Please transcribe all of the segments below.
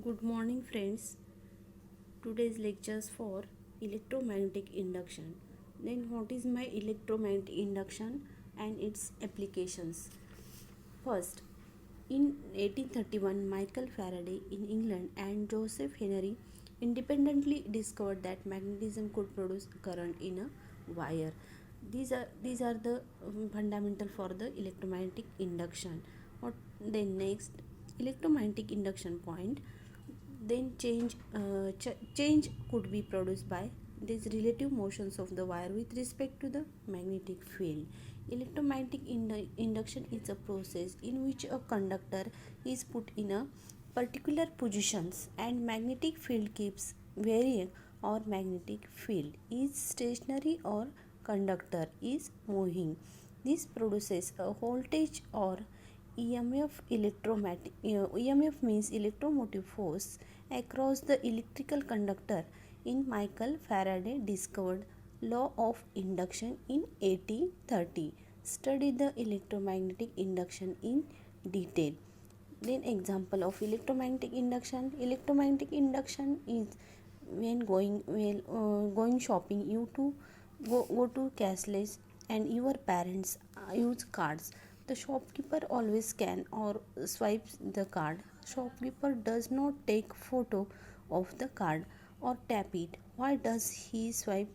Good morning, friends. Today's lectures for electromagnetic induction. Then, what is my electromagnetic induction and its applications? First, in 1831, Michael Faraday in England and Joseph Henry independently discovered that magnetism could produce current in a wire. These are the fundamental for the electromagnetic induction. What then next? Electromagnetic induction point, then change could be produced by these relative motions of the wire with respect to the magnetic field. Electromagnetic induction is a process in which a conductor is put in a particular positions and magnetic field keeps varying, or magnetic field is stationary or conductor is moving. This produces a voltage or EMF. EMF means electromotive force across the electrical conductor. In Michael Faraday discovered law of induction in 1830. Study the electromagnetic induction in detail. Then example of electromagnetic induction. Electromagnetic induction is when going shopping, you to go to cashless and your parents use cards. The shopkeeper always scan or swipes the card. Shopkeeper does not take photo of the card or tap it. Why does he swipe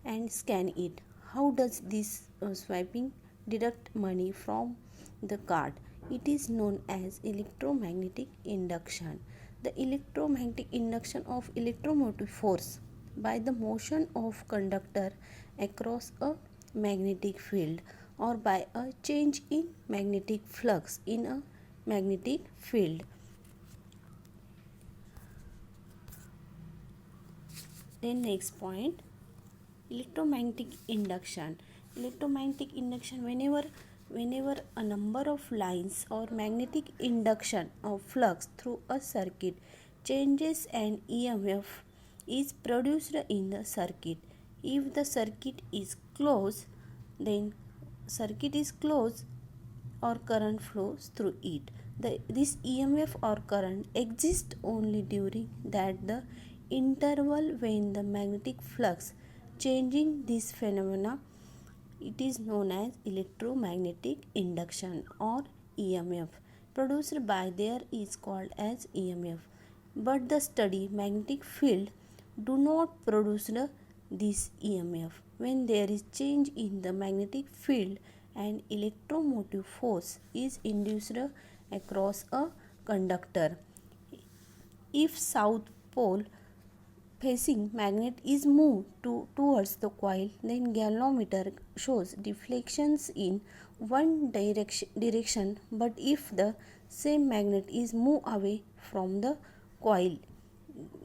and scan it? How does this swiping deduct money from the card? It is known as electromagnetic induction. The electromagnetic induction of electromotive force by the motion of conductor across a magnetic field, or by a change in magnetic flux in a magnetic field. Then next point, electromagnetic induction. Electromagnetic induction, whenever a number of lines or magnetic induction of flux through a circuit changes, and EMF is produced in the circuit. If the circuit is closed, then circuit is closed or current flows through it. This EMF or current exists only during the interval when the magnetic flux changing. This phenomena, it is known as electromagnetic induction, or EMF. Produced by there is called as EMF. But the study magnetic field do not produce this EMF. When there is change in the magnetic field, and electromotive force is induced across a conductor. If south pole facing magnet is moved towards the coil, then galvanometer shows deflections in one direction. But if the same magnet is moved away from the coil,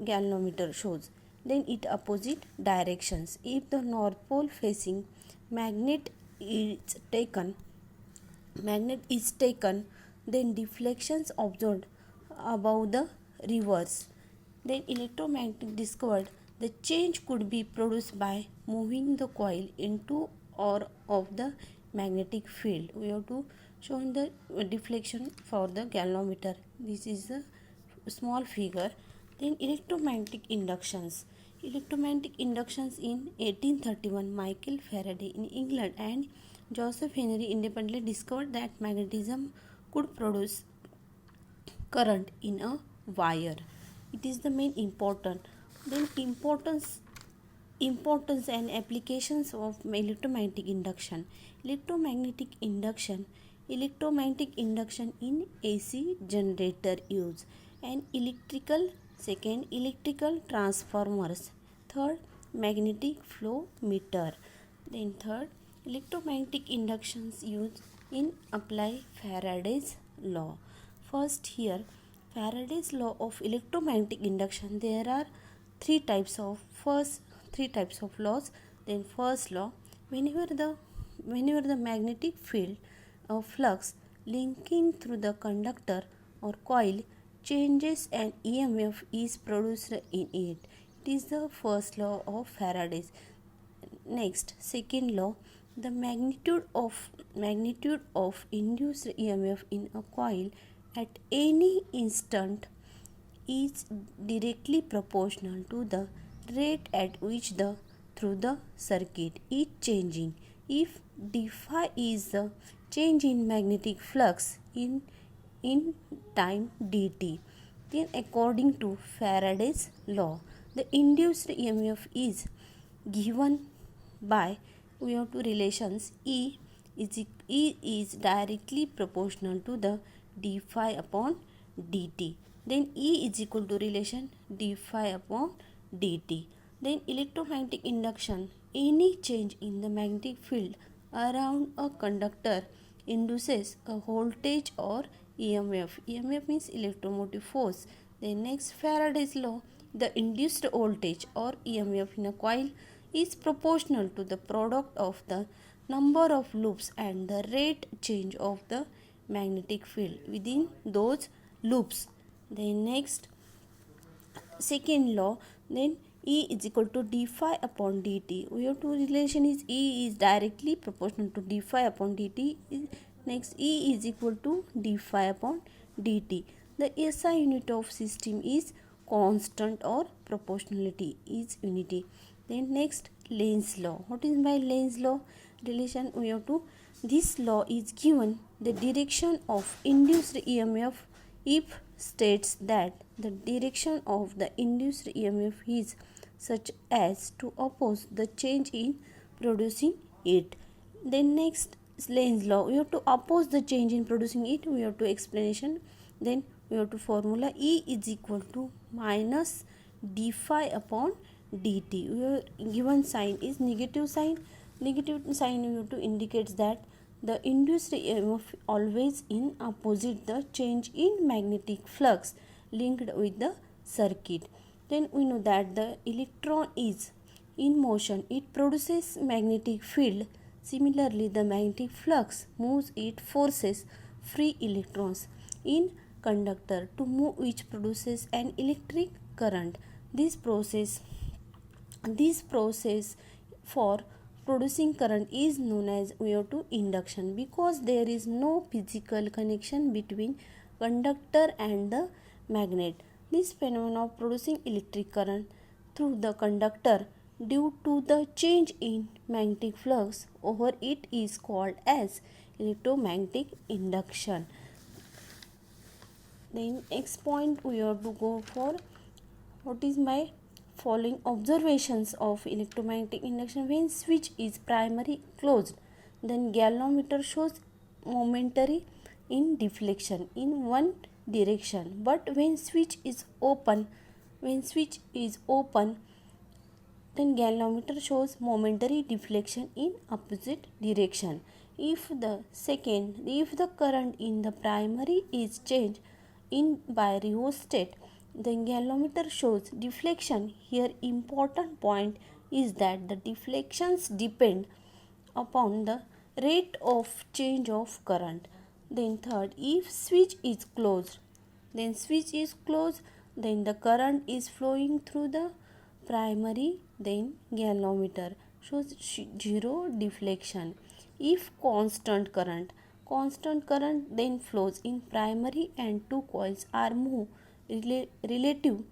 galvanometer shows then it opposite directions. If the north pole facing magnet is taken magnet is taken, then deflections observed above the reverse. Then electromagnetic discovered the change could be produced by moving the coil into or of the magnetic field. We have to show the deflection for the galvanometer. This is a small figure. Then electromagnetic inductions. Electromagnetic inductions in 1831, Michael Faraday in England and Joseph Henry independently discovered that magnetism could produce current in a wire. It is the main important. Then importance and applications of electromagnetic induction. Electromagnetic induction in AC generator use, and electrical transformers. Third, magnetic flow meter. Then third, electromagnetic inductions used in apply Faraday's law. First here, Faraday's law of electromagnetic induction. There are three types of laws. Then first law, whenever the magnetic field of flux linking through the conductor or coil changes, and EMF is produced in it. It is the first law of Faraday's. Next, second law, the magnitude of induced EMF in a coil at any instant is directly proportional to the rate at which the through the circuit is changing. If d phi is the change in magnetic flux in time dt, then according to Faraday's law, the induced EMF is given by, we have two relations, E is directly proportional to the d phi upon dt. Then E is equal to relation d phi upon dt. Then electromagnetic induction, any change in the magnetic field around a conductor induces a voltage or EMF. EMF means electromotive force. Then next, Faraday's law, the induced voltage or EMF in a coil is proportional to the product of the number of loops and the rate change of the magnetic field within those loops. Then next, second law, then E is equal to d phi upon dt. We have two relation is E is directly proportional to d phi upon dt. Next, E is equal to d phi upon dt. The SI unit of system is constant or proportionality is unity. Then next, Lenz law. What is by Lenz law? Relation, we have to, this law is given the direction of induced EMF if states that the direction of the induced EMF is such as to oppose the change in producing it. Then next, Lenz law, we have to oppose the change in producing it, we have to explanation. Then we have to formula E is equal to minus d phi upon dt. Your given sign is negative sign. Negative sign we have to indicates that the induced EMF always in opposite the change in magnetic flux linked with the circuit. Then we know that the electron is in motion, it produces magnetic field. Similarly, the magnetic flux moves, it forces free electrons in conductor to move, which produces an electric current. This process for producing current is known as VO2 induction, because there is no physical connection between conductor and the magnet. This phenomenon of producing electric current through the conductor due to the change in magnetic flux over it is called as electromagnetic induction. Then next point we have to go for, what is my following observations of electromagnetic induction. When switch is primary closed, then galvanometer shows momentary in deflection in one direction, but when switch is open, then galvanometer shows momentary deflection in opposite direction. If the current in the primary is changed in by rheostat, the galvanometer shows deflection. Here important point is that the deflections depend upon the rate of change of current. Then third, if switch is closed, then the current is flowing through the primary, then galvanometer shows zero deflection. If constant current then flows in primary and two coils are moved relative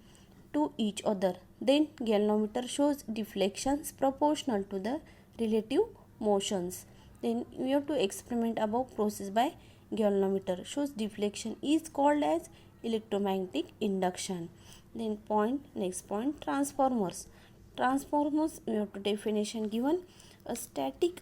to each other, then galvanometer shows deflections proportional to the relative motions. Then we have to experiment above process by galvanometer shows deflection is called as electromagnetic induction. Then next point, transformers. We have to definition given, a static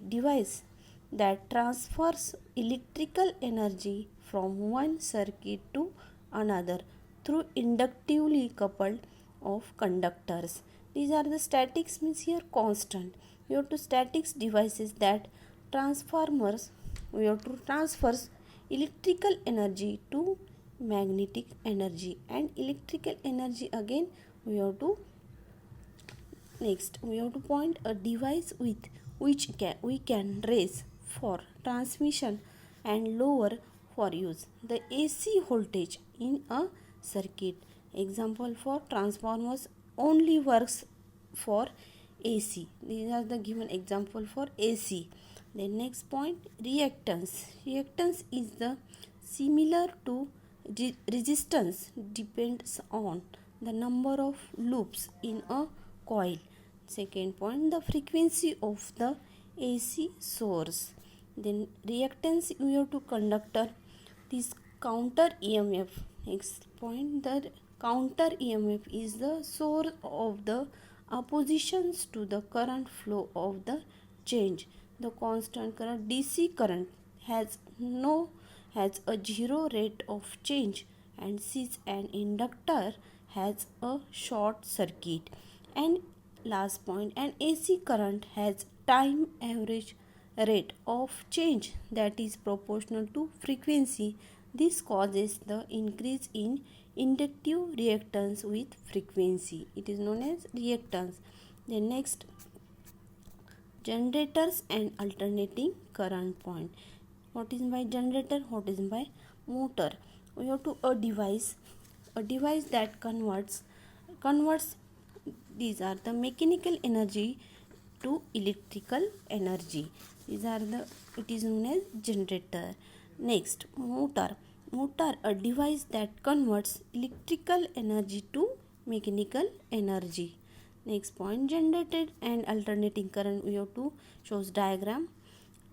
device that transfers electrical energy from one circuit to another through inductively coupled of conductors. These are the statics, means here constant. We have to statics devices that transformers, we have to transfers electrical energy to magnetic energy, and electrical energy again we have to point a device with which we can raise for transmission and lower for use the AC voltage in a circuit. Example for transformers only works for AC. These are the given example for AC. Then next point, reactance. Reactance is the similar to resistance depends on the number of loops in a coil. Second point, the frequency of the AC source. Then reactance we have to conductor, this counter EMF. Next point, the counter EMF is the source of the oppositions to the current flow of the change. The constant current DC current has a zero rate of change, and since an inductor has a short circuit. And last point, an AC current has time average rate of change that is proportional to frequency. This causes the increase in inductive reactance with frequency. It is known as reactance. The next, generators and alternating current point. What is by generator? What is by motor? We have to a device that converts these are the mechanical energy to electrical energy. These are the, it is known as generator. Next, motor, a device that converts electrical energy to mechanical energy. Next point, generated and alternating current, we have to shows diagram.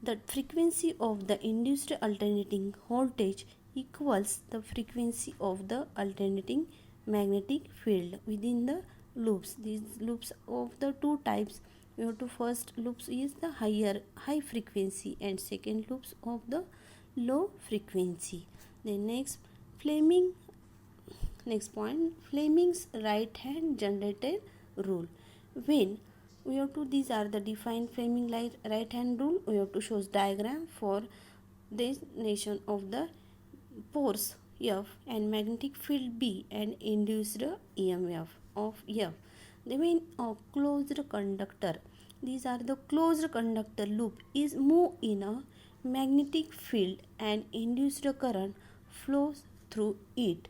The frequency of the induced alternating voltage equals the frequency of the alternating magnetic field within the loops. These loops of the two types, we have to first loops is the high frequency and second loops of the low frequency. Then next Fleming's right hand generator rule. When we have to, these are the defined Fleming right hand rule. We have to show diagram for this nation of the force F and magnetic field B and induced EMF of F. They mean a closed conductor. These are the closed conductor loop is move in a magnetic field and induced current flows through it.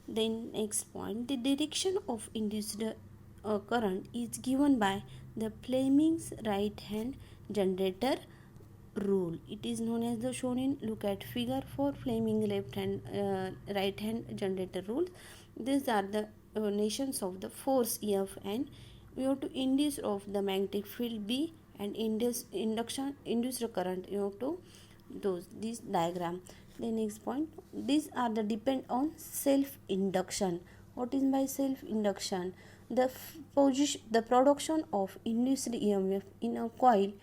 Then next point, the direction of induced current is given by the Fleming's right hand generator rule. It is known as the shown in, look at figure for Fleming right hand generator rule. These are the nations of the force F, and we have to induce of the magnetic field B and induced current. You have to this diagram. The next point, these are the depend on self induction. What is by self induction? The production of induced EMF in a coil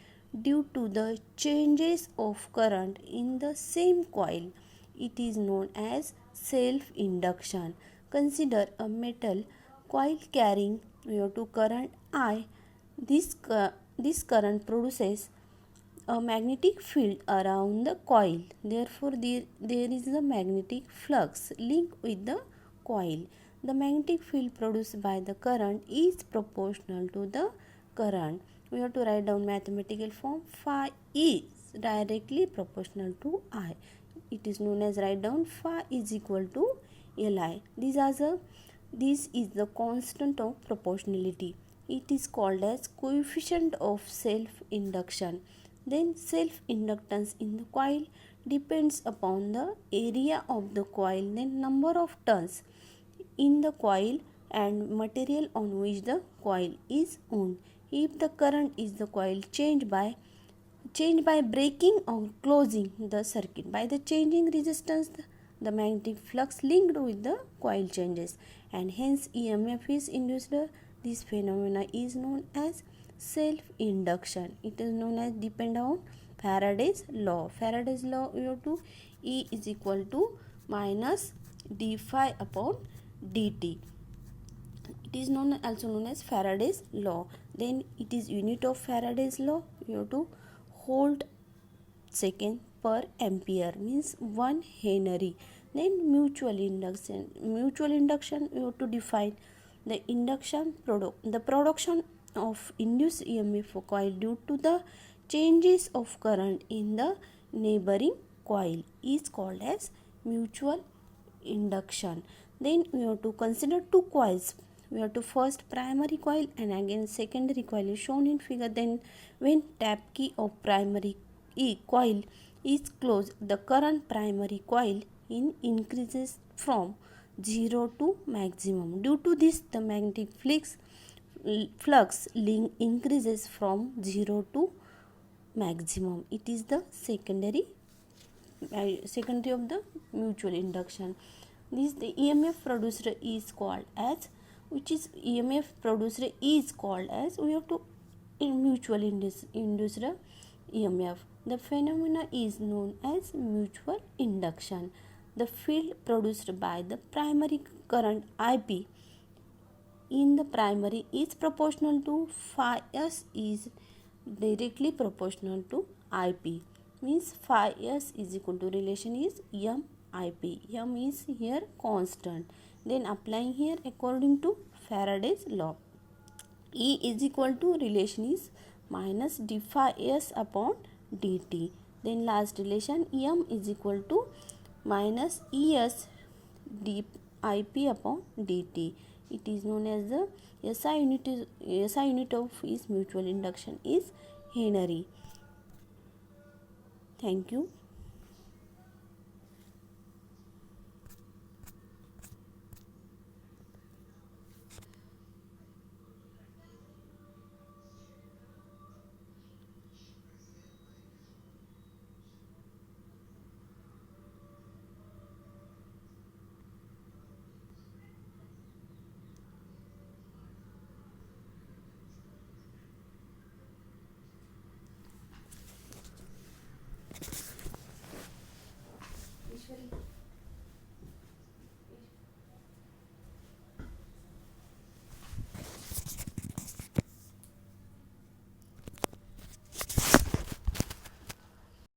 due to the changes of current in the same coil. It is known as self induction. Consider a metal coil carrying current I. This current produces a magnetic field around the coil. Therefore, there is a magnetic flux linked with the coil. The magnetic field produced by the current is proportional to the current. We have to write down mathematical form. Phi is directly proportional to I. It is known as, write down, phi is equal to Li. This is the constant of proportionality. It is called as coefficient of self-induction. Then self-inductance in the coil depends upon the area of the coil, then number of turns in the coil and material on which the coil is wound. If the current is the coil change by breaking or closing the circuit. By the changing resistance, the magnetic flux linked with the coil changes, and hence EMF is induced. This phenomena is known as self-induction. It is known as depend on Faraday's law. Faraday's law, we have to E is equal to minus d phi upon dt. It is also known as Faraday's law. Then it is unit of Faraday's law. We have to hold second per ampere, means 1 Henry. Then mutual induction we have to define the the production of induced EMF coil due to the changes of current in the neighboring coil is called as mutual induction. Then we have to consider two coils. We have to first primary coil and again secondary coil is shown in figure. Then when tap key of primary coil is closed, the current primary coil in increases from 0 to maximum. Due to this, the magnetic flux link increases from 0 to maximum. It is the secondary of the mutual induction. This the EMF produced is called as, which is EMF produced is called as, we have to mutual induced EMF. The phenomena is known as mutual induction. The field produced by the primary current IP in the primary is proportional to phi s is directly proportional to IP. Means phi s is equal to relation is m IP. M is here constant. Then applying here according to Faraday's law, E is equal to relation is minus d phi s upon dt. Then last relation, m is equal to minus es d ip upon dt. It is known as the SI unit of is mutual induction is Henry. Thank you.